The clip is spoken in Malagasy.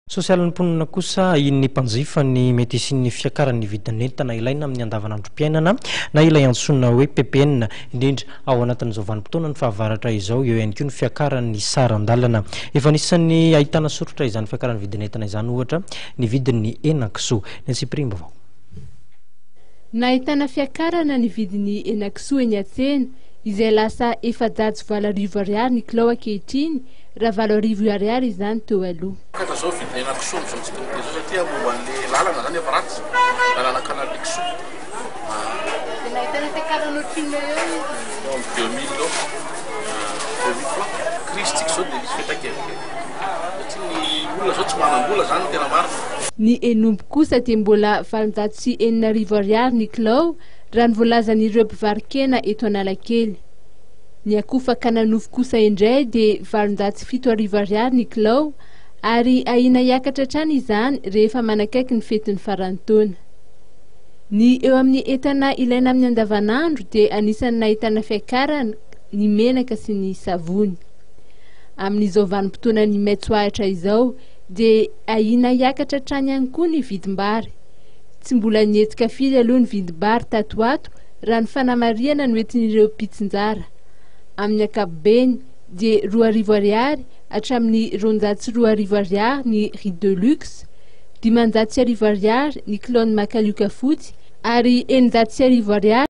Sosialin'ny mponina kosa iny mpanjifa ny mety isin'ny fiakaran'ny vidin'entana ilaina amin'ny andavanandrom-piainana na ilay antsoina hoe PPN indrindra ao anatin'izao vanim-potoana ny fahavaratra izao eo ihany koa ny fiakaran'ny sarandalana. Efa anisan'ny ahitana soratra izany fiakaran'ny vidin'entana izany ohatra ny vidin'ny henan-kisoa. Ny Siprimbavao. Nahitana fiakarana ny vidin'ny henan-kisoa eny an-tsena izay lasa R720 ny kilao ankehitriny raha R700 izany teo aloha. Zao vidin'ny henan-kisoa amin'izao tsika miteza satria momba an'ilay lalana zany efa ratsy lalana canal de kisoa. Nahitana fiakarana ohatr'inona eo? 2000 francs. Crise tsika zao dia misy fetakevika. Satria ny olona zao tsy manam-bola zany tena marina. Ny enombo kosa dia mbola R780 ny kilao raha ny voalazan'ireo mpivarokena eto Analakely. Ny akofa-kananofo kosa indray dia R770 ny kilao ary ahina hiakatra hatrany izany rehefa manakaiky ny fetin'ny faran'ny taona. Ny eo amin'ny entana ilaina amin'ny andavanandro dia anisan'ny nahitana fiakarana ny menaka sy ny savony. Amin'izao vanim-potoana ny maitsoahitra izao dia ahina hiakatra hatrany ihany koa ny vidim-bary. Tsy mbola nietsika firy aloha ny vidim-bary tato ato raha ny fanamariana no entin'ireo mpitsinjara. Amin'ny ankapobeny dia R200 hatramin'ny R920 ny riz de luxe, R500 ny kilao ny makalioka fotsy ary R900